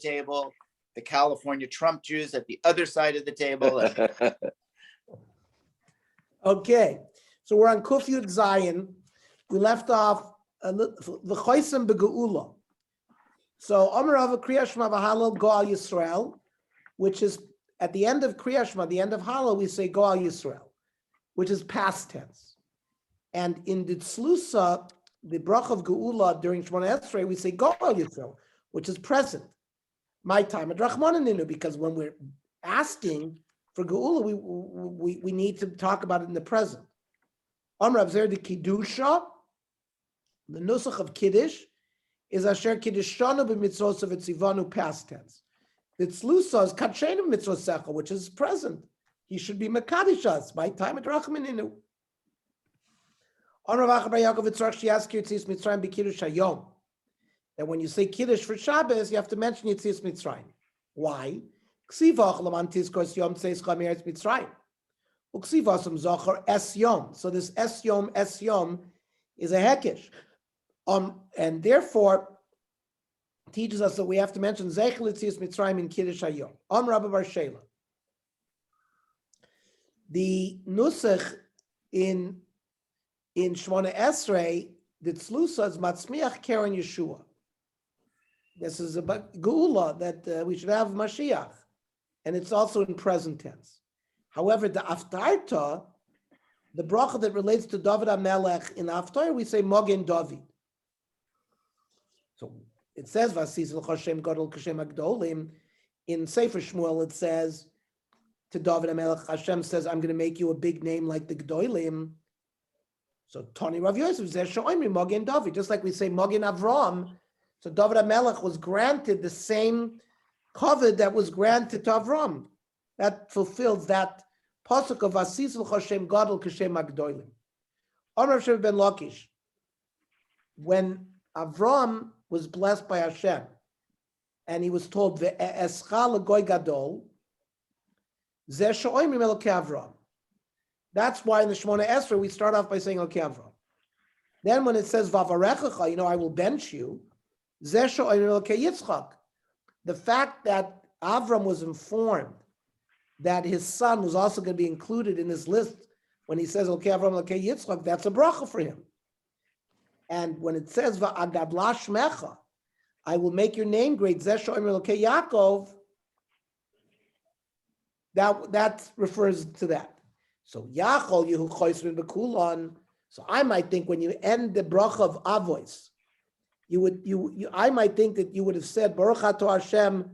table, the California Trump Jews at the other side of the table. Okay, so we're on Kuf Yud Zayin. We left off v'choisem begeula. So Omer Ava Kriya Shema v'Halal Goal Yisrael, which is at the end of Kriya Shema, the end of Halal, we say Goal Yisrael, which is past tense. And in the Tzlusa, the brach of Geula during Shemona Esrei, we say Goal Yisrael, which is present. My time at Rachmananinu, because when we're asking for Geula, we need to talk about it in the present. Amr Abzer the Kiddusha, the Nusach of Kiddush, is Asher Kiddushanu b'mitzvos of Etzivanu past tense. The Tzlusa is Katshenu b'mitzvosecha, which is present. He should be Mekadishas, my time at Rachmananinu. Amr Rav Achabar Yaakov Yitzchak Shiaskir Yitzis Mitzrayim b'Kiddush Hayom. That when you say Kiddush for Shabbos, you have to mention Yitzis Mitzrayim. Why? Ksivach laman tizkos yom tzeis chameretz Mitzrayim. Uksivasum zachar es yom. So this es yom is a hekesh. And therefore, teaches us that we have to mention Zeichel Yitzis Mitzrayim in Kiddush Hayom. Rabbi Bar Shela. The nusach in Shemona Esrei, the tzlusa is Matzmiach Keren Yeshua. This is about Geula, that we should have Mashiach. And it's also in present tense. However, the Aftarta, the bracha that relates to David HaMelech, in Aftar, we say Mogen David. So it says, Vasis l'choshem gadol kashem agdolim. In Sefer Shmuel, it says to David HaMelech, Hashem says, I'm going to make you a big name like the Gdolim. So Tony Rav Yosef says, Sho'imri Mogen David, just like we say Mogen Avram. So David HaMelech was granted the same covet that was granted to Avram. That fulfills that pasuk of Vasis l'choshem gadol kashem agdolim. On Rav Sheva ben Lakish, when Avram was blessed by Hashem, and he was told, "Ve'escha l'goy gadol," zeh sho'imrim elokei Avram. That's why in the Shemona Esrei we start off by saying Elokei Avram. Then when it says Vavarechacha, I will bench you, zeh sho'imrim elokei Yitzchak. The fact that Avram was informed that his son was also going to be included in this list when he says Elokei Avram elokei Yitzchak, that's a bracha for him. And when it says Va'agadla Shmecha, I will make your name great, Zeh sho'imrim elokei Yaakov, that refers to that. So Yachol Yehu Choisrin B'Kulon. So I might think when you end the bracha of Avos, I might think that you would have said Baruch Atah Hashem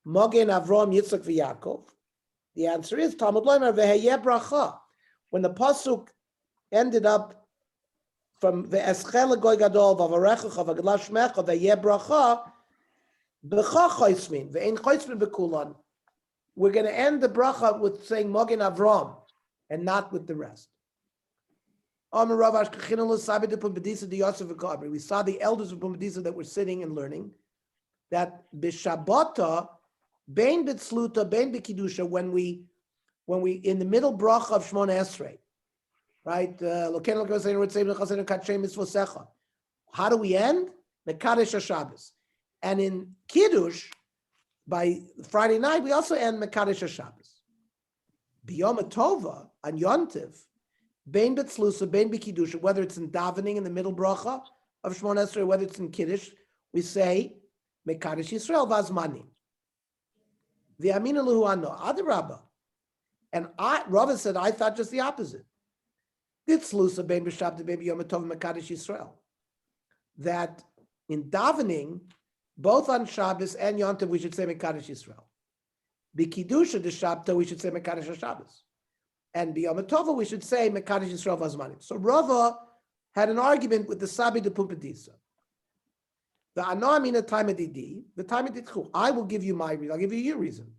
Mogen Avram Yitzchak v'Yaakov. The answer is Talmud Loimer V'Heyeh Bracha. When the pasuk ended up from Ve'eschel Goy Gadol V'Avarechacha V'Gadla Shmecha V'Heyeh Bracha B'Cha Choismin V'Ein Choismin B'Kulon. We're going to end the bracha with saying Mogen Avram and not with the rest. We saw the elders of Pumbedisa that were sitting and learning that b'Shabbata, bein b'tzluta, bein b'kiddusha, when we in the middle bracha of Shemona Esrei, right? How do we end? Mekadesh HaShabbos. And in Kiddush, by Friday night, we also end Mekadesh HaShabbos. B'Yom HaTova, on Yontiv, Bein B'Tzlusa, Bein B'Kiddusha, whether it's in davening in the middle bracha of Shemona Esrei, whether it's in Kiddush, we say Mekadesh Yisrael Vazmanim. V'Yamin Eluhu Ano, Adarabba. And Rava said, I thought just the opposite. B'Tzlusa, Bein B'Shabbat, Bein B'Yom HaTova, Mekadesh Yisrael. That in davening, both on Shabbos and Yontiv, we should say Mekadesh Yisrael. B'Kiddusha de Shabta, we should say Mekadesh HaShabbos. And B'Yom HaTova, we should say Mekadesh Yisrael Vazmanim. So Rava had an argument with the Sabi de Pumbedisa. The Anoamina Taimedidi, the Taimeditchu. I will give you my reason. I'll give you your reason.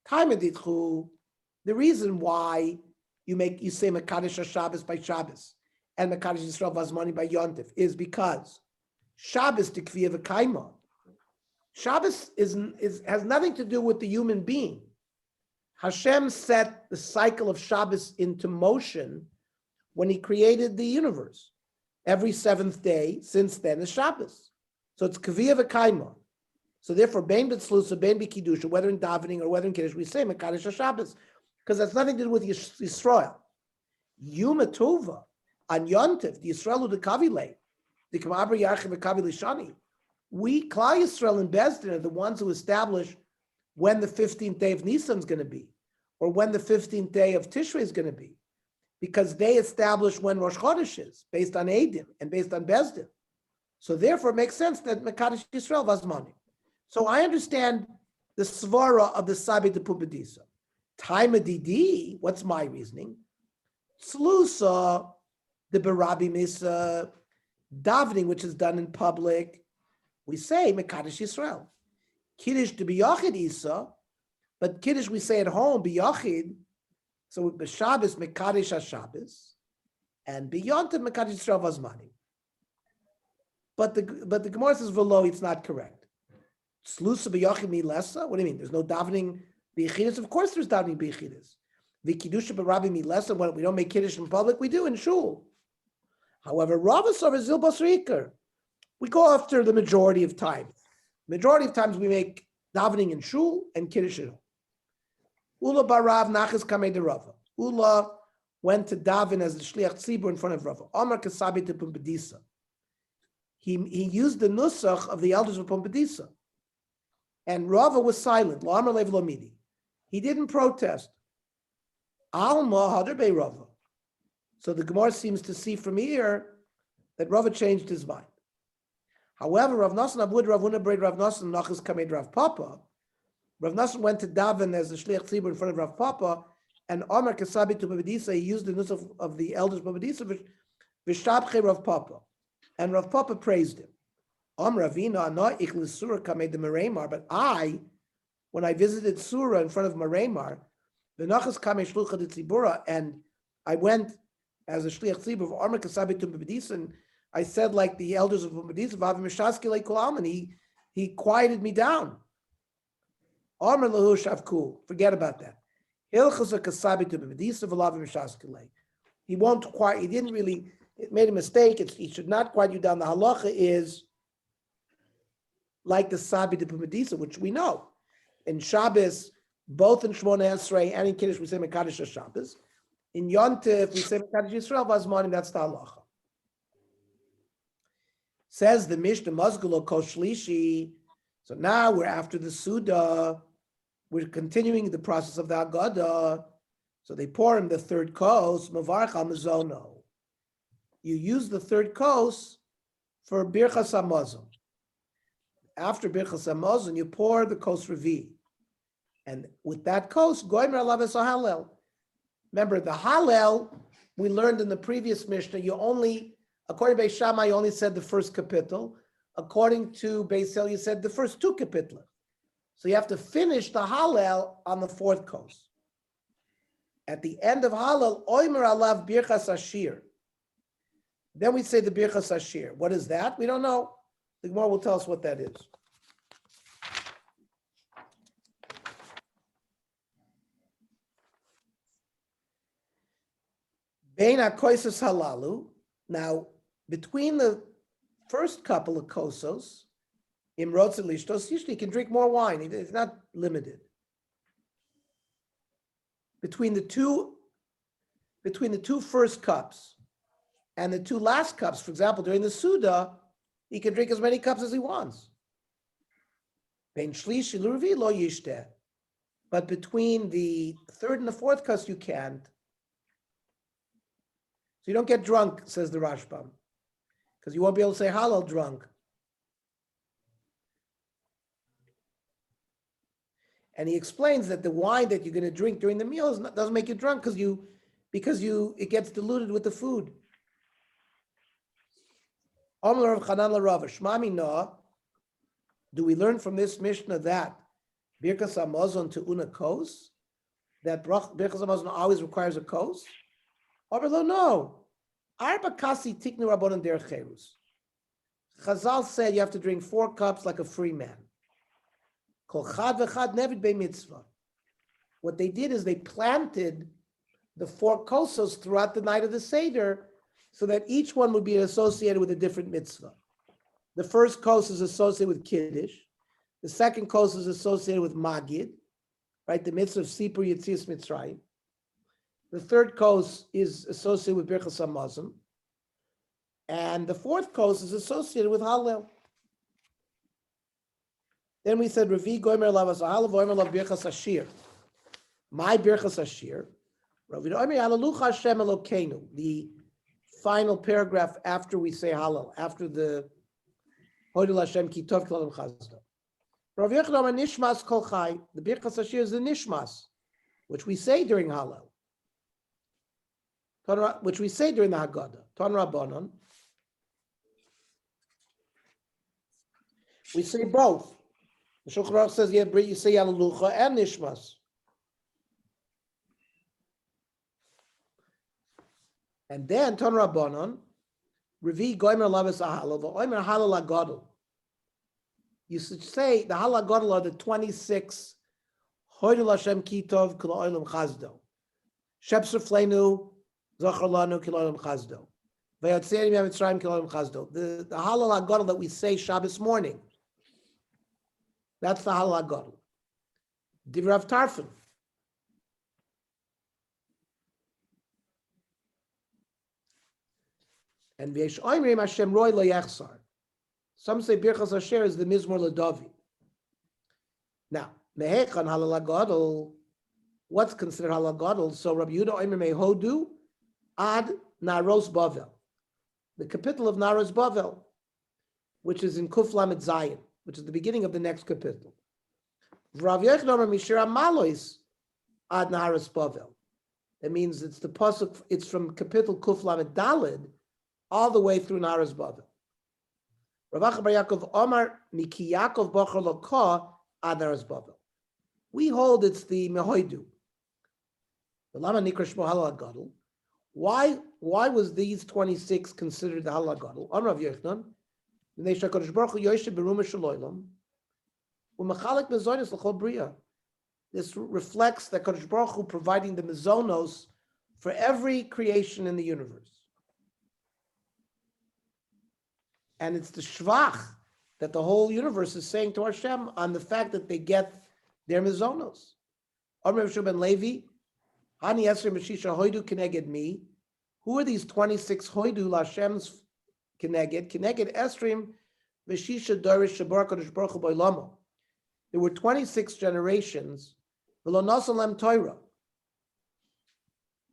Taimeditchu, the reason why you say Mekadesh HaShabbos by Shabbos and Mekadesh Yisrael Vazmanim by Yontif is because Shabbos Tikviyah V'Kaima. Shabbos has nothing to do with the human being. Hashem set the cycle of Shabbos into motion when he created the universe. Every seventh day since then is Shabbos. So it's Kaviyah V'Kaima. So therefore, bein b'tzlusa, bein b'kiddusha, whether in davening or whether in kiddush, we say mekadesh haShabbos, because that's nothing to do with Yisrael. Yom Tova, on Yontif, the Yisrael the Kavile, the Kamaber Yarchiv Kavile Shani. We, Klal Yisrael and Bezdin, are the ones who establish when the 15th day of Nisan is going to be, or when the 15th day of Tishrei is going to be, because they establish when Rosh Chodesh is, based on Eidim and based on Bezdin. So therefore, it makes sense that Mekadesh Yisrael Vazmani. So I understand the svara of the Sabi de Pumbedisa. Time of Didi, what's my reasoning? Slusa, the Barabi Misa, davening, which is done in public, we say Mekadesh Yisrael. Kiddush to B'Yachid Isa, but Kiddush we say at home, B'Yachid, so B'Shabbos, Mekadesh HaShabbos, and beyond the Mekadesh Yisrael Vazmani. But the Gemara says, V'lo, it's not correct. Slusa B'Yachid Milesa, what do you mean? There's no davening B'Yachidus? Of course there's davening B'Yachidus. V'Kiddusha B'Rabbi Milesa, when we don't make Kiddush in public, we do in Shul. However, Ravas of Zil Basrikar, we go after the majority of time. Majority of times we make davening in Shul and Kiddush in Shul. Ula Barav Nachas Kamei de Rava. Ula went to daven as the Shliach Tzibur in front of Rava. Amar Kasabi to Pumbedisa. He used the nusach of the elders of Pumbedisa. And Rava was silent. Lo Amar Lev Lo Midi. He didn't protest. Alma Hadar Bei Rava. So the Gemara seems to see from here that Rava changed his mind. However, Rav Nosson Avud Rav Huna Braid Rav Nosson Nachas Kamed Rav Papa. Rav Nosson went to daven as the Shliach Tzibur in front of Rav Papa, and Omar Kasabi to Pumbedisa, he used the nusach of the elders Pumbedisa, V'shtabche Rav Papa, and Rav Papa praised him. Omar Ravina Ana Ichlis Surah Kamed de Mereimar, but I, when I visited Surah in front of Mereimar, the Nachas Kamed Shlucha de Tzibura, and I went as a Shliach Tzibur of Omar Kasabi to Pumbedisa, and I said, like the elders of Pumbedisa, Vavim Mishaski like Kulam, and he quieted me down. Amar lahu shavku. Forget about that. Hilchos kasabi to Pumbedisa v'lavim Mishaski like. He won't quiet. He didn't really. It made a mistake. He should not quiet you down. The halacha is like the sabi to Pumbedisa, which we know in Shabbos, both in Shmona Esrei and in Kiddush we say Mekadesh Shabbos. In Yontif we say Mekadesh Yisrael Vazmani. That's the halacha. Says the Mishnah Mazgulo Kol Shlishi. So now we're after the Suda. We're continuing the process of the Haggadah. So they pour him the third kos, Mavarch al Mazono. You use the third kos for Birchas HaMazon. After Birchas HaMazon, you pour the kos Revi. And with that kos, Goymer Alav Hallel. Remember, the Hallel, we learned in the previous Mishnah, you only, according to Beis Shammai, you only said the first kapitel. According to Beis Hillel, you said the first two kapitla. So you have to finish the Hallel on the fourth kos. At the end of Hallel, Oimer Alav Birchas Ashir. Then we say the Birchas Ashir. What is that? We don't know. The Gemara will tell us what that is. Bein HaKoisos Halalu. Now, between the first couple of kosos, Imrotz and Lishtos, usually you can drink more wine. It's not limited. Between the two first cups and the two last cups, for example, during the Suda, he can drink as many cups as he wants. Ben Shlishi L'Revi Lo Yishteh. But between the third and the fourth cups, you can't. So you don't get drunk, says the Rashbam, because you won't be able to say Hallel drunk. And he explains that the wine that you're going to drink during the meal doesn't make you drunk because it gets diluted with the food. Do we learn from this Mishnah that Birkas Hamazon to una kos? That Birkas Hamazon always requires a kos? No. Arba kasi tiknu rabbanon derech cherus. Chazal said you have to drink 4 cups like a free man. Kol chad v'chad nevid bei mitzvah. What they did is they planted the 4 kosos throughout the night of the Seder so that each one would be associated with a different mitzvah. The first kos is associated with Kiddush. The second kos is associated with Magid, right? The mitzvah of Sipur Yetzias Mitzrayim. The third kos is associated with Birchas Hamazon. And the fourth kos is associated with Hallel. Then we said, Ravi Goimer Lavas Hallel, Goimer Lav Birchas Ashir. My Birchas Ashir. Ravi Goimer Hallelujah Hashem Elokeinu. The final paragraph after we say Hallel, after the Hodel Hashem Ki Tov K'Olam Chazda. Rav Yochanan Nishmas Kol Chai. The Birchas Ashir is the Nishmas, which we say during Hallel, which we say during the Haggadah. Ton Rabbanon. We say both. The Shulchan Aruch says you say Hallelujah and Nishmas. And then Ton Rabbanon, Revi Goimer Lavis Ahalal, Oimer Halal Agadol. You should say the Halal Agadol are the 26 Hoydel Hashem Kitov K'lo Olam Chazdo. Shepser Fleinu Zachar Lanu K'lo Olam Chazdo. Vayotzerim Yamitzrayim K'lo Olam Chazdo. The Halal Agadol that we say Shabbos morning. That's the Halal Agadol. Divrav Tarfon. And V'yesh Oimrim Hashem Roy Lo Yechsar. Some say Birchas Asher is the Mizmor LeDavid. Now, Mehechan Halal Agadol, what's considered Halal Agadol? So Rabbi Yehuda Oimer Mehodu Ad Naros Bavel. The capital of Naros Bavel, which is in Kuf Lamed Zayin, which is the beginning of the next capital. Rav Yochanan Omer Mishira Malois Ad Naros Bavel. That means it's the pasuk. It's from capital Kuf Lamed Daled all the way through Naros Bavel. Rav Acha Bar Yaakov Omar Miki Yaakov Bocher Lokah Ad Naros Bavel. We hold it's the Mehoidu. The Lama Nikra Shmo Halal Gadol. Why was these 26 considered the Halal Gadol? On Rav Yochanan, V'nei Shakadosh Baruch Hu Yoshev Beruma Shaloylam U'Machalek Mezonos L'Chol Bria. This reflects that Kadosh Baruch Hu providing the mezonos for every creation in the universe. And it's the shvach that the whole universe is saying to Hashem on the fact that they get their mezonos. Omer Rav Ben Levi, Hani Esrim Meshisha Hoidu Keneged Mi. Who are these 26 Hoidu Lashem's Keneged? Keneged Esrim Meshisha Dorish Shabar Kadosh Baruch Hu B'Olamo. There were 26 generations, V'lo Nosalem Torah,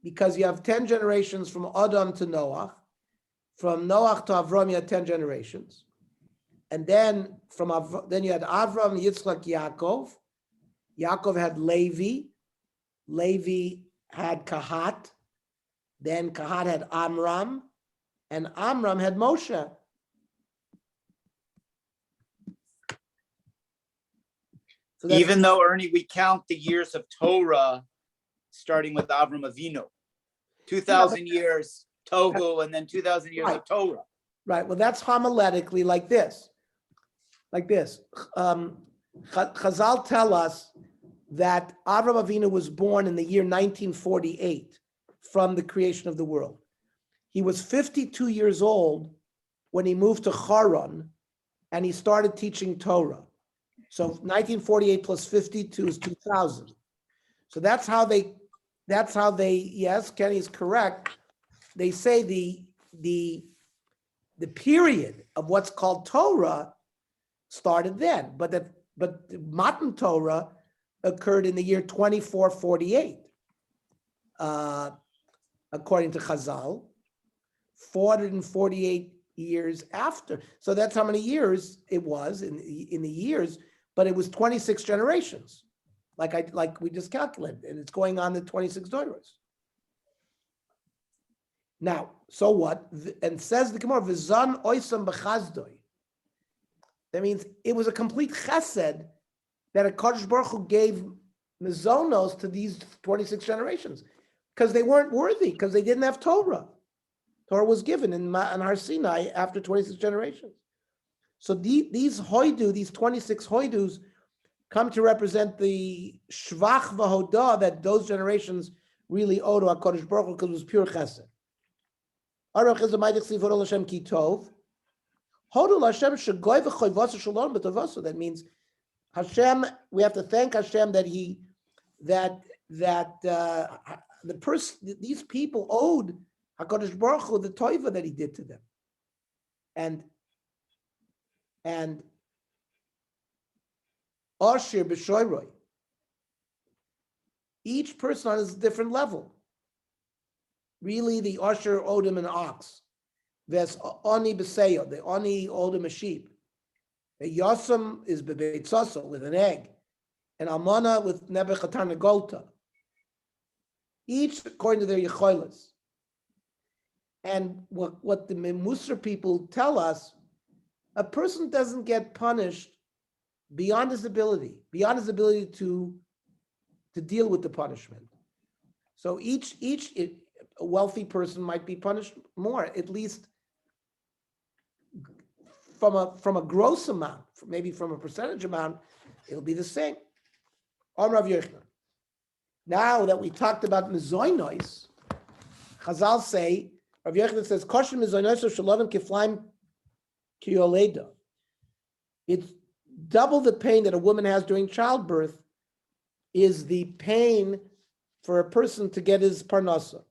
because you have 10 generations from Adam to Noach. From Noach to Avram, you had 10 generations. And then then you had Avram, Yitzchak, Yaakov. Yaakov had Levi. Levi had Kahat. Then Kahat had Amram. And Amram had Moshe. So even though, Ernie, we count the years of Torah starting with Avram Avinu, 2,000 years Tohu, and then 2,000 years of Torah. Right. Well, that's homiletically like this. Chazal tell us that Avram Avinu was born in the year 1948 from the creation of the world. He was 52 years old when he moved to Haran and he started teaching Torah. So 1948 plus 52 is 2000. So that's how they, yes, Kenny is correct. They say the period of what's called Torah started then, but the Matan Torah occurred in the year 2448, according to Chazal, 448 years after. So that's how many years it was in the years, but it was 26 generations, like we just calculated, and it's going on the 26 doros. Now, so what? And says the Gemara, "V'zan oisam b'chazdoi." That means it was a complete chesed that a Kadosh Baruch Hu gave mezonos to these 26 generations because they weren't worthy, because they didn't have Torah. Torah was given in Har Sinai after 26 generations. So these 26 hoidus, come to represent the shvach v'hodah that those generations really owe to HaKadosh Baruch Hu because it was pure chesed. That means Hashem, we have to thank Hashem that these people owed HaKadosh Baruch Hu the toiva that he did to them. And Ashir b'shoyroi, each person on a different level. Really, the Asher owed him an ox. Ves oni b'seyo, the oni owed him a sheep. The Yosem is b'beitzasa, with an egg, and Almana with nebechatan negolta. Each according to their yecholas. And what the Musar people tell us, a person doesn't get punished beyond his ability to deal with the punishment. So a wealthy person might be punished more, at least from a gross amount, maybe from a percentage amount, it'll be the same. Now that we talked about mezoinos, Chazal say, Rav Yochanan says, Kosher mezoinos shalovim kiflaim kiyoleda. It's double the pain that a woman has during childbirth is the pain for a person to get his parnasa.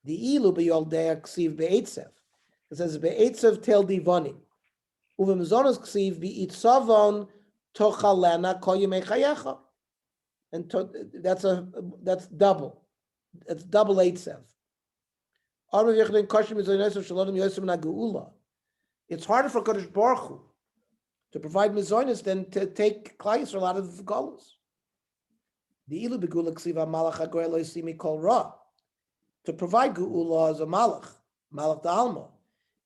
The ilu beyoldea ksiv be'etzev. It says be'etzev tel divani. Uve mezonos ksiv be'itzavon tochalena kol yemei chayecha. And that's double. It's double eitzev. It's harder for Kadosh Baruch Hu to provide mizonis than to take Klal Yisrael out of the golos. The ilu begula ksiva malach hagoy lo yisimi kol ra. To provide geula as a malach d'alma.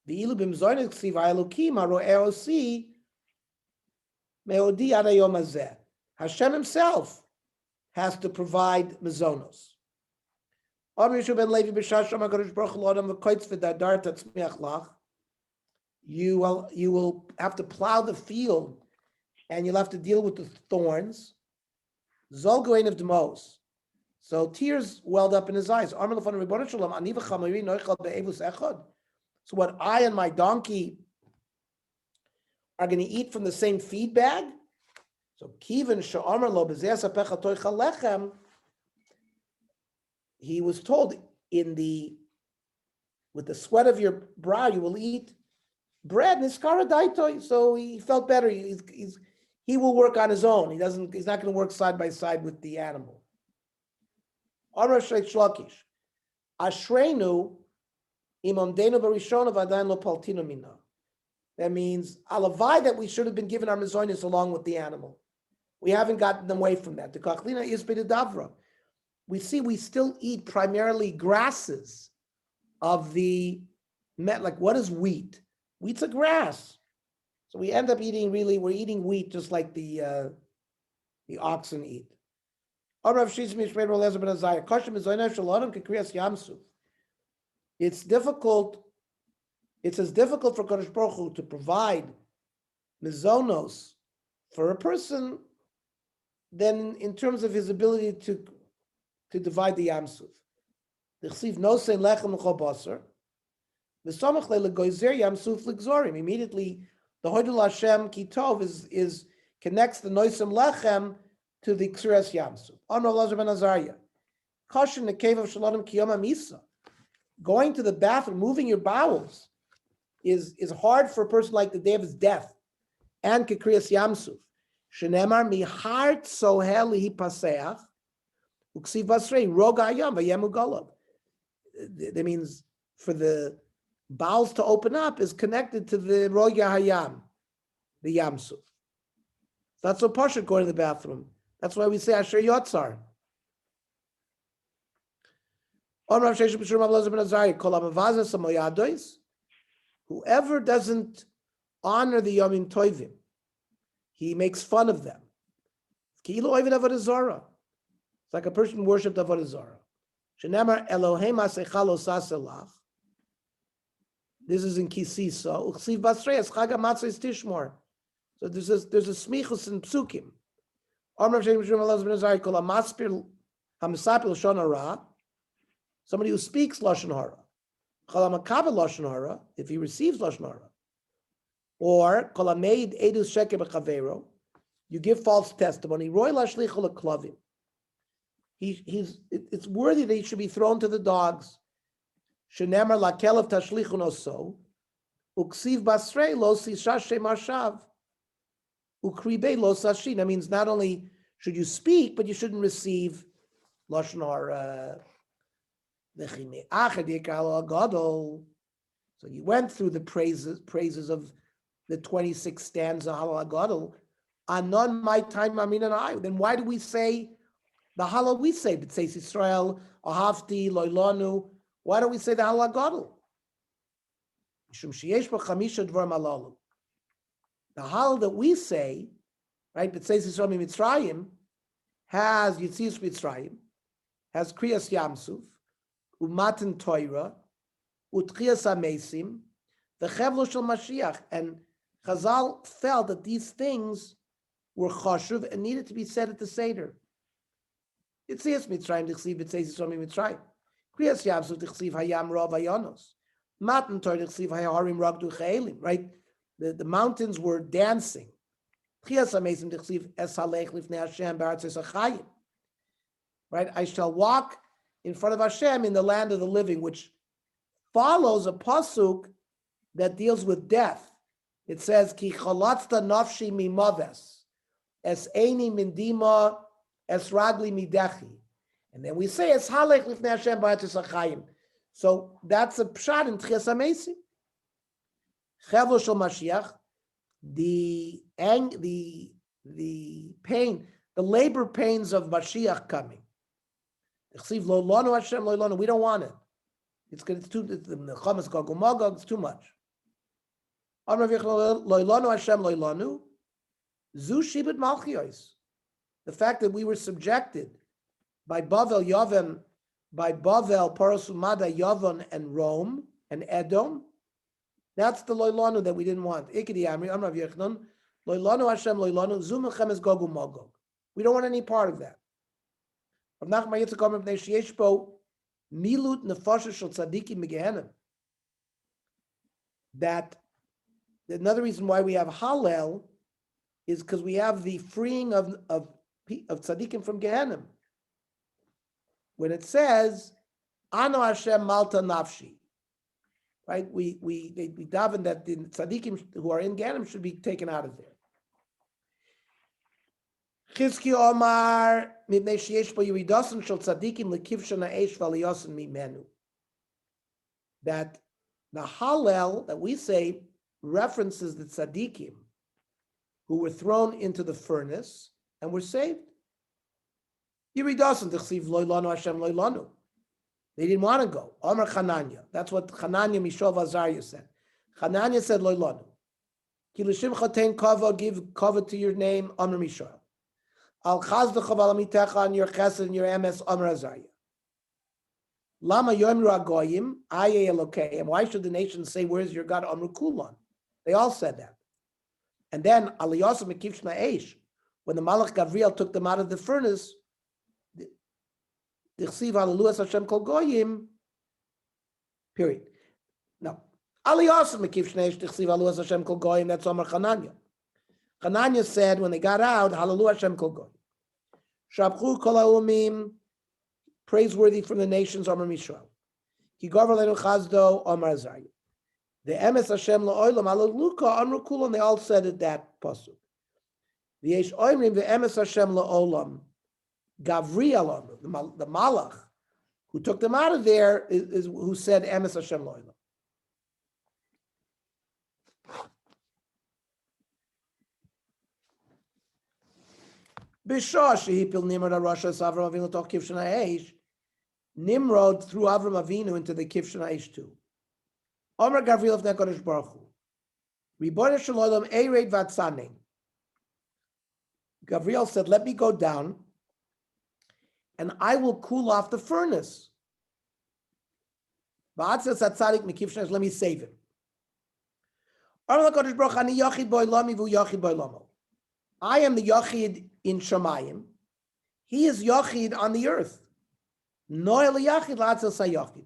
The ilu b'mizonis ksiva elokim haro eosi meodi ad hayom hazeh. Hashem Himself has to provide mizonos. You will have to plow the field, and you'll have to deal with the thorns. Zol goin of demos. So tears welled up in his eyes. So what I and my donkey are going to eat from the same feed bag? So kivan she'amar lo b'zeh sapecha toicha lechem. He was told with the sweat of your brow you will eat bread. Niskara daitoi. So he felt better. He will work on his own. He's not going to work side by side with the animal. Ashreinu imamdenu barishona v'adayin lo paltinu mina. That means alavai that we should have been given our mizonis along with the animal. We haven't gotten them away from that. The kachlina is b'davra. We still eat primarily grasses of the like what is wheat? Wheat's a grass. So we end up we're eating wheat just like the oxen eat. It's difficult. It's as difficult for Kadosh Baruch Hu to provide mizonos for a person than in terms of his ability to divide the Yamsuf. Immediately, the Hodul Hashem Kitov is connects the Noisem Lechem to the Ksiras Yamsuf. Going to the bathroom, moving your bowels, is hard for a person like the day of his death. And Kikrias Yamsuf. Shenemar mihart soheli paseach. That means for the bowels to open up is connected to the roga hayam, the yamsuf. That's so Pasha going to the bathroom. That's why we say Asher Yotzar. Whoever doesn't honor the Yomim Tovim, he makes fun of them. It's like a person worshipped Avodah Zarah. Shenemar Elohim asechalo saselach. This is in Kisisa. Uchsiv basrei eschag hamatzos tishmor. So there's a smichus in psukim. Amar Shem Shem Allah ben Azari kol hamaspir hamasapil lashon hara. Somebody who speaks lashon hara. Kol hamakabel lashon hara, if he receives lashon hara. Or kol hameid edus sheker b'chavero. You give false testimony. Roy lashlichu leklavim. It's worthy that he should be thrown to the dogs. Shenemar lakelav tashlichu noso. Uksiv basrei lo sishashe marshav. Ukribe lo sashin. That means not only should you speak, but you shouldn't receive lashon hara. So you went through the praises of the 26th stanza Halal Gadol. Anon my time Amin and I. Then why do we say the Halal we say? It says Israel, Ahavti, Loilanu. Why don't we say the Halal Gadol? The Halal that we say, right? It says Israel Mitzrayim has Yitzis Mitzrayim, has Kriyas Yamsuf, Umatan Torah, Utchias Amesim, the Chevlo Shel Mashiach, and Chazal felt that these things were chashuv and needed to be said at the Seder. Yitzias Mitzrayim Dichsiv B'Tzeis Yisrael Mitzrayim, Kriyas Yamsuf Dichsiv Hayam Rav Hayonos, Matan Torah Dichsiv Hayaharim Ragdu Chaelim. Right, the mountains were dancing. Utchias Amesim Dichsiv Es Halech Lifnei Hashem B'Aretz Achayim. Right, I shall walk in front of Hashem in the land of the living, which follows a pasuk that deals with death. It says, "Ki chalatzta nafshi mimaves, es eini mindima, es ragli midechi," and then we say, "Es halech lifnei Hashem b'aretz achayim." So that's a pshat in Tchias Hamesim. Chevlo shel Mashiach, the pain, the labor pains of Mashiach coming. Lo lanu Hashem lo lanu. We don't want it. It's too. The chamas gog magog. It's too much. Lo lanu Hashem lo lanu. Zu shibud malchios. The fact that we were subjected by Bavel Yavan, by Bavel Parasumada Yavan and Rome and Edom. That's the lo lanu that we didn't want. Ikedi Amri Amrav Yechnon lo lanu Hashem lo lanu. Zu mechemes gog magog. We don't want any part of that. That another reason why we have Hallel is because we have the freeing of tzaddikim from Gehenna. When it says, "Ano Hashem malta nafshi," right? We daven that the tzaddikim who are in Gehenna should be taken out of there. Chizki Omar mipnei sheyesh bo yiridasan shel tzadikim lekivshan ha'esh v'aliyasan mimenu. That the Hallel that we say references the tzadikim who were thrown into the furnace and were saved. Yiridasan t'chsiv lo lanu Hashem lo lanu. They didn't want to go. Omar Chananya. That's what Chananya Mishov Azariah said. Chananya said lo lanu. Ki l'shimcha tein kavod, give kavod to your name. Omar Mishael. Al chazdecha v'alamitecha on your chesed and your emes Amar Azariah. Lama yomru agoyim aye elokeim. Why should the nations say, "Where's your God?" Amru kulon. They all said that. And then aliyasa mekivshna eish, when the Malach Gavriel took them out of the furnace, dichsiv hallelujah Hashem kol goyim. Period. Now aliyasa mekivshna eish dichsiv hallelujah Hashem kol goyim. That's Amar Chananya. Chananya said when they got out, Hallelujah Hashem kol goyim. Shabchu kol ha'umim, praiseworthy from the nations, Amar Mishrael. Ki gavar lenu chazdo, Amar Azariah. The emes Hashem la'olam, Hallelujah, Amru Kulam, they all said it that pasuk. The Yesh Oimrim, the emes Hashem la'olam, Gavriel Amru, the Malach, who took them out of there, is who said emes Hashem la'olam. Nimrod threw Avram Avinu into the Kivshan Aish too. Omer Gavriel of Nekodesh Baruch Hu. Ribono shel olam ered vatzanein. Gavriel said, "Let me go down, and I will cool off the furnace." Let me save him. Omer Nekodesh Baruch Ani Yachid Boilami Vu Yachid Boilamo. I am the Yachid in Shamayim. He is Yachid on the earth. Noel Yachid Latzel Sayachid.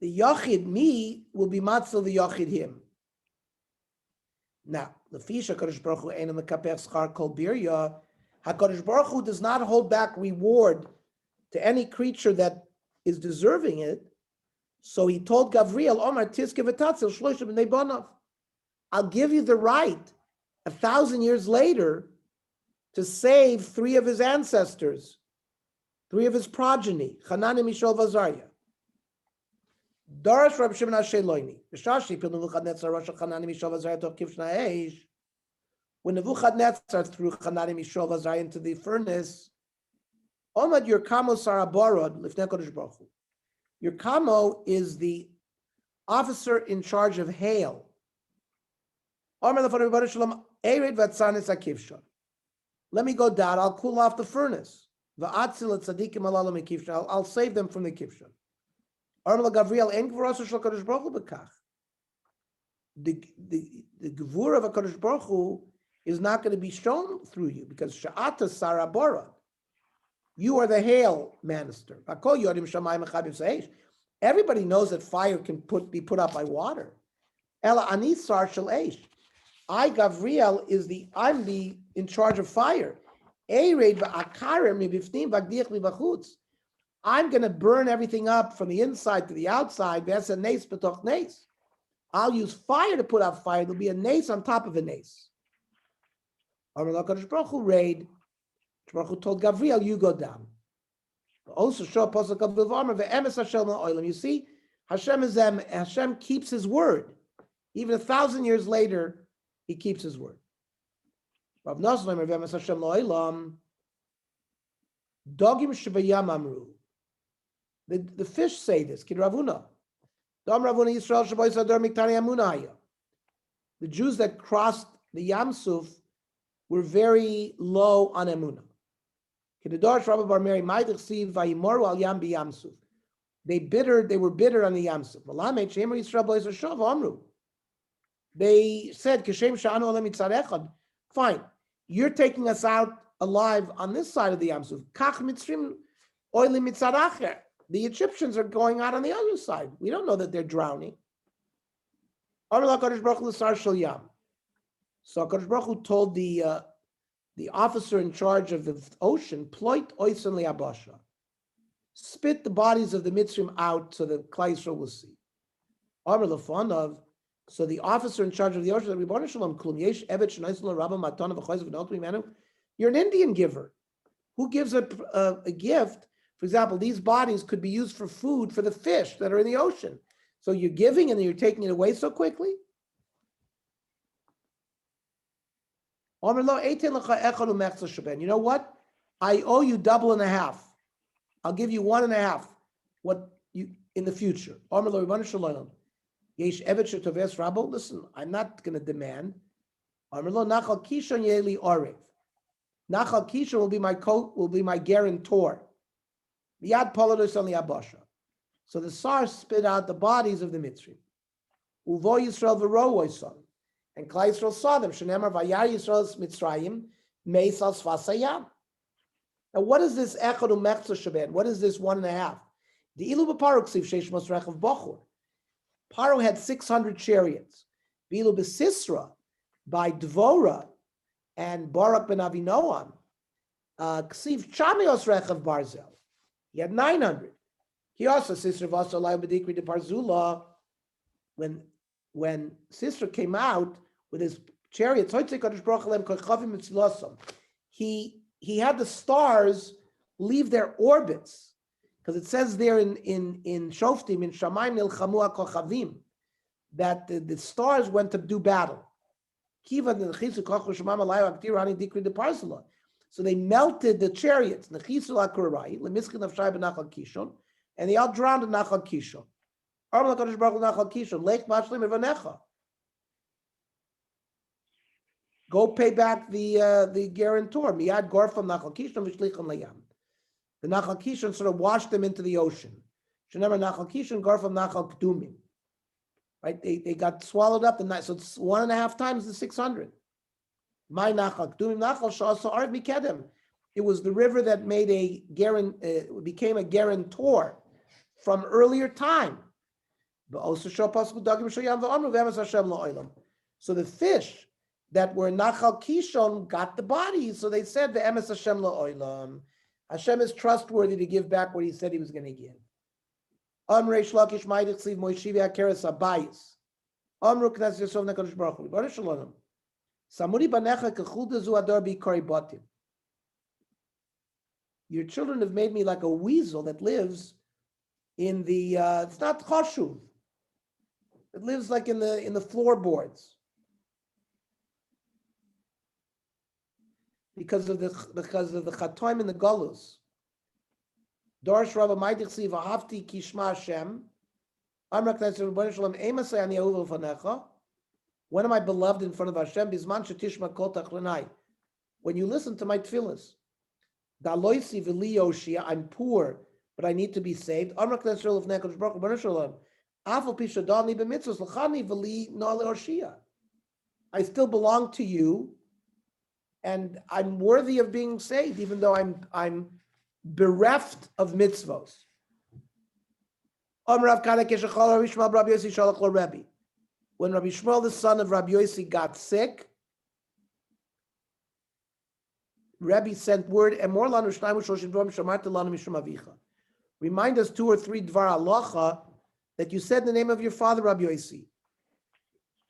The Yachid, me, will be Matzel the Yachid him. Now, the Fisha Kadosh Baruch Hu Ein Mekapech Schar Kol Birya. HaKadosh Baruch Hu does not hold back reward to any creature that is deserving it. So he told Gavriel, Omar Tiske V'Tatzel Shloisha B'nei Bonav. I'll give you the right 1,000 years later to save 3 of his ancestors, 3 of his progeny, Hanani, Mishael, Vazariah. Darash Rab Shimon HaSheloini. B'shashi Pil Nebuchadnezzar Rosh Hanani, Mishael, Vazariah Tov Kivshna Eish. When Nebuchadnezzar threw Hanani, Mishael, Vazariah into the furnace, Omad your kamo saraborod lifnei Kodesh Baruch Hu. Your kamo is the officer in charge of hail. Let me go down. I'll cool off the furnace. I'll save them from the kivsha. The gevura of a Kodesh Baruch Hu is not going to be shown through you because sha'ata sarabora. You are the hail minister. Everybody knows that fire can be put out by water. Ela ani sar shel eish. Gavriel, I'm the in charge of fire. I'm going to burn everything up from the inside to the outside. I'll use fire to put out fire. There'll be a nace on top of a nace. Baruch Hu told Gavriel, you go down. Also show Apostle Gavriel. You see, Hashem keeps his word. Even 1,000 years later, he keeps his word. The fish say this. The Jews that crossed the Yam Suf were very low on emunah. They were bitter on the Yam Suf. They said, fine, you're taking us out alive on this side of the Yam Suf. The Egyptians are going out on the other side. We don't know that they're drowning. So HaKadosh Baruch Hu told the officer in charge of the ocean, spit the bodies of the Mitzrim out so that Klal Yisrael will see. So the officer in charge of the ocean, you're an Indian giver. Who gives a gift? For example, these bodies could be used for food for the fish that are in the ocean. So you're giving and then you're taking it away so quickly? You know what? I owe you 2.5. I'll give you 1.5. What you in the future? Listen, I'm not going to demand. Nachal Kishon will be my guarantor. So the Sar spit out the bodies of the Mitzri. Uvo Yisrael v'ro'oi son. And Klal Yisrael saw them. Shenemar vayar Yisrael Mitzrayim meisal svasayam. Now, what is this echad u'mechza shabed? What is this 1.5? The ilu b'paro ksiv sheish mos rechav bochur. Paro had 600 chariots. Bilu b'sisra by Dvorah and Barak ben Avinoam. Ksiv chamios rechav barzel. He had 900. He also Sisra v'asalai b'dikri de Barzula. When Sisra came out with his chariots, he had the stars leave their orbits, because it says there in Shoftim in Shamayim nilchamu hakochavim that the stars went to do battle. So they melted the chariots, and they all drowned in Nachal Kishon. Go pay back the guarantor. Miyad Gorfam Nachal Kishon v'shlicham layam. The Nachal Kishon sort of washed them into the ocean. Shenemar Nachal Kishon Gorfam Nachal Kedumim. Right? They got swallowed up. So it's 1.5 times the 600. My Nachal Kedumim Nachal Sha'asa Ard Mikedem. It was the river that made became a guarantor from earlier time. So the fish that were Nachal Kishon got the bodies. So they said, the Emes Hashem la'olam. Hashem is trustworthy to give back what he said he was going to give. Amrei Shlakish Ma'idich Siv Moishivi Akeres Abayis. Amru Knesset Yisov Nekadosh Baruch Hu. Baruch Shalom. Samuri Banecha Kechud Zu Ador Bi Kori Batim. Your children have made me like a weasel that lives in the, it's not chashuv. It lives like in the floorboards. Because of the chatoim in the galus. Dorish Rabba Maidich Siv Ahavti Kishma Hashem. Amra Knesset Rebbeinu Shalom Emasei Ani Ahuv Lefanecha. When am I beloved in front of Hashem? Bizman Shetishma Kol Tachlanai. When you listen to my tefillas. Daloisi V'li Yoshia. I'm poor, but I need to be saved. Amra Knesset Rebbeinu Nekadosh Baruch Hu Rebbeinu Shalom. Afal Pi Shadalni B'mitzvos L'chani V'li No'ale Yoshia. I still belong to you, and I'm worthy of being saved, even though I'm bereft of mitzvos. When Rabbi Shmuel, the son of Rabbi Yossi, got sick, Rabbi sent word, remind us 2 or 3 dvar halacha that you said in the name of your father, Rabbi Yossi.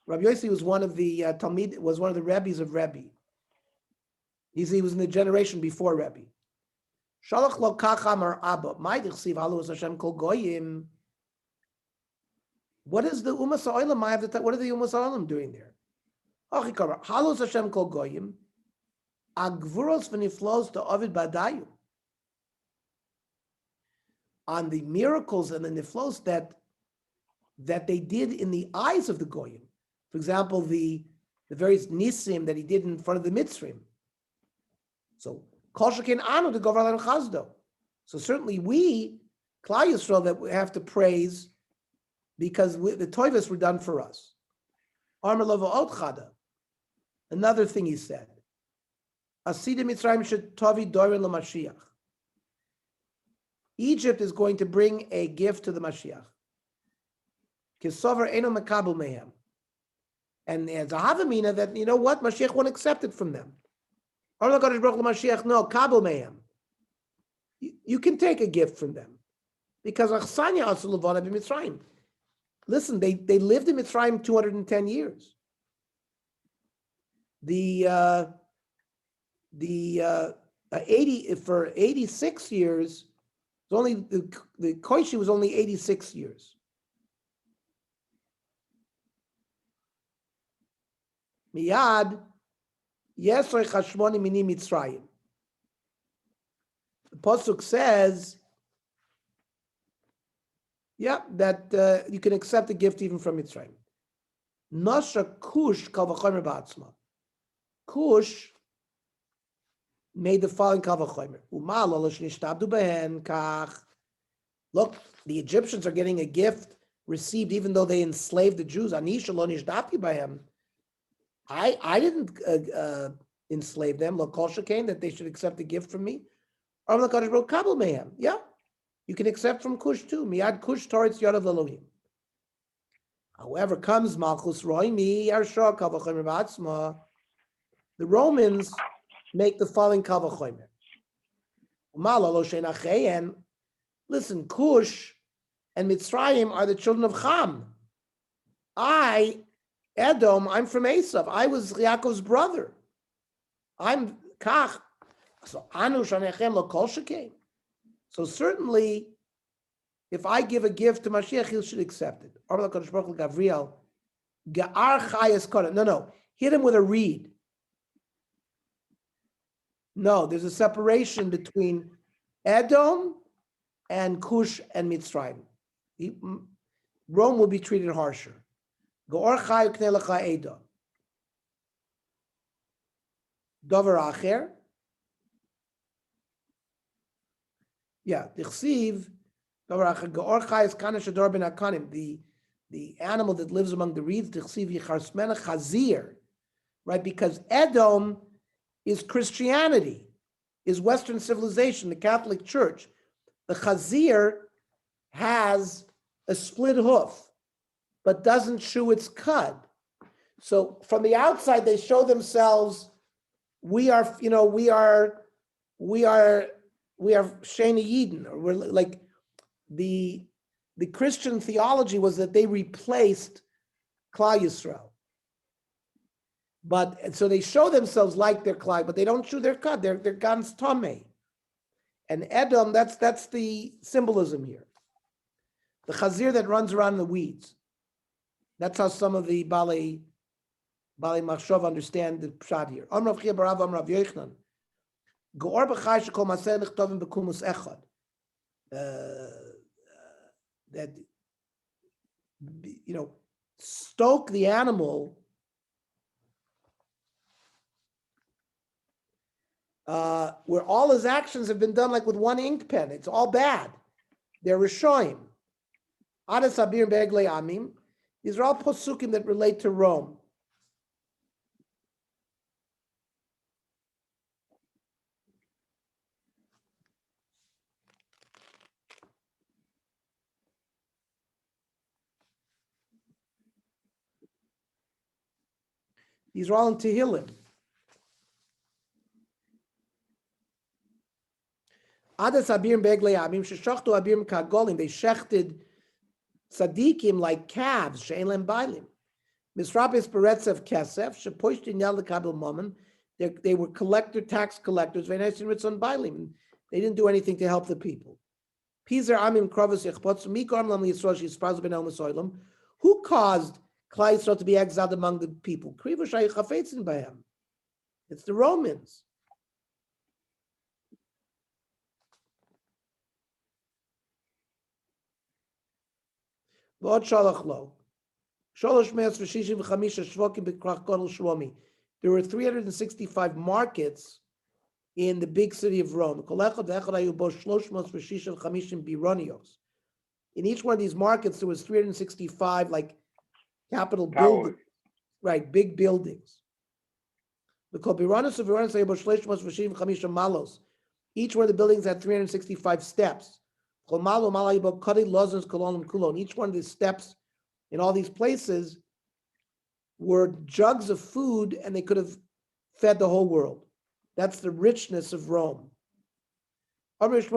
Rabbi Yossi was one of the Talmid, was one of the rabbis of Rabbi. He was in the generation before Rabbi. Shalach lo kachamar abba. Ma'idich siv halu Hashem kol goyim. What is the Umas HaOlam? What are the Umas HaOlam doing there? Achikar halu Hashem kol goyim. Agvuros v'niflos to Ovid Badayu. On the miracles and the niflos that they did in the eyes of the goyim. For example, the various nisim that he did in front of the Mitzrim. So, Kol Shekin Anu to Govar Chazdo. So certainly we, Klal Yisrael, that we have to praise because the toivas were done for us. Amar Lova Ot Chada. Another thing he said. Asida Mitzrayim should Tovi Dorin LaMashiach. Egypt is going to bring a gift to the Mashiach. Kisover Eno Mekabel Mehem. And there's a Havamina that, you know what, Mashiach won't accept it from them. No, Kabel Mehem. You can take a gift from them. Because Achsanya also Levana b'Mitzrayim. Listen, they lived in Mitzrayim 210 years. For 86 years, only the Koishi was only 86 years. Miyad Yesrei Chashmoni Mini Mitzrayim. The Pasuk says, that you can accept a gift even from Mitzrayim. Nosha Kush Kal V'chomer Ba'atzma. Kush made the following Kal V'chomer. U'ma lo shnishtabdu behen kach. Look, the Egyptians are getting a gift received even though they enslaved the Jews. Anisha lo nishdabdu behem. I didn't enslave them. Lokosha came that they should accept a gift from me. Yeah, you can accept from Kush too. Miad Kush towards Yadav Elohim. However, comes Malchus Roimi Yarsha Kavachomer Ba'atzma. The Romans make the following Kavachomer. And listen, Kush and Mitzrayim are the children of Ham. Edom, I'm from Esav. I was Yaakov's brother. I'm Kach. So Anu Shanechem Lo Kol Shekeh. So certainly, if I give a gift to Mashiach, he should accept it. Gavriel, Ga'ar Chayes Kodesh. No. Hit him with a reed. No, there's a separation between Edom and Cush and Mitzrayim. Rome will be treated harsher. Ga'or Chay Uknei Lecha Edom. Dover Acher. Tichsiv, the animal that lives among the reeds, Chazir, right? Because Edom is Christianity, is Western civilization, the Catholic Church. The Chazir has a split hoof, but doesn't chew its cud. So from the outside, they show themselves, we are Shana Yidden, or we're like the Christian theology was that they replaced Klal Yisrael. But so they show themselves like they're Klal, but they don't chew their cud. They're Gans Tomei. And Edom, that's the symbolism here. The Chazir that runs around in the weeds. That's how some of the Bali Machshov understand the pshat here. Amrav Chia Barav Amrav Yochanan. Geor b'chai shekol maseh nichtovim b'kumus echad. That stoke the animal where all his actions have been done like with one ink pen. It's all bad. They're Rishoim. Adas Abir Begle Amim. These are all posukim that relate to Rome. These are all in Tehillim. Adas Abir Begle Amim Sheshachtu Abir Kagolim. They shechted tzaddikim like calves. She'elem Bailim. Misrabis Beretzev Kesef. Shepoishtin Yel Lekabel Momen. They were tax collectors. They didn't do anything to help the people. Who caused Klal Yisrael to be exiled among the people? It's the Romans. There were 365 markets in the big city of Rome. In each one of these markets, there was 365 like capital buildings, right? Big buildings. Each one of the buildings had 365 steps. Each one of the steps in all these places were jugs of food, and they could have fed the whole world. That's the richness of Rome. Who is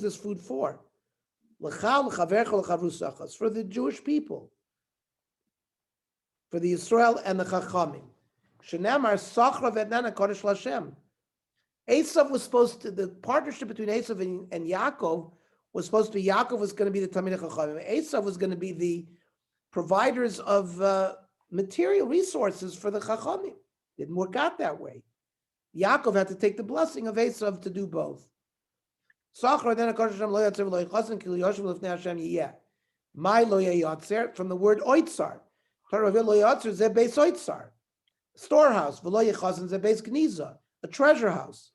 this food for? For the Jewish people, for the Israel and the Chachamim. Esav was supposed to, the partnership between Esav and Yaakov was supposed to be, Yaakov was going to be the Talmidei Chachamim. Esav was going to be the providers of material resources for the Chachamim. Didn't work out that way. Yaakov had to take the blessing of Esav to do both. From the word oitzar. Storehouse. A treasure house.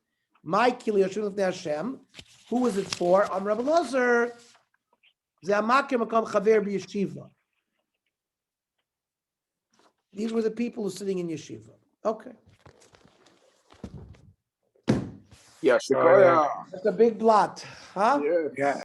Who was it for? Rabbi Lazar. These were the people who were sitting in yeshiva. Okay. Yeah, That's a big blot, huh? yeah.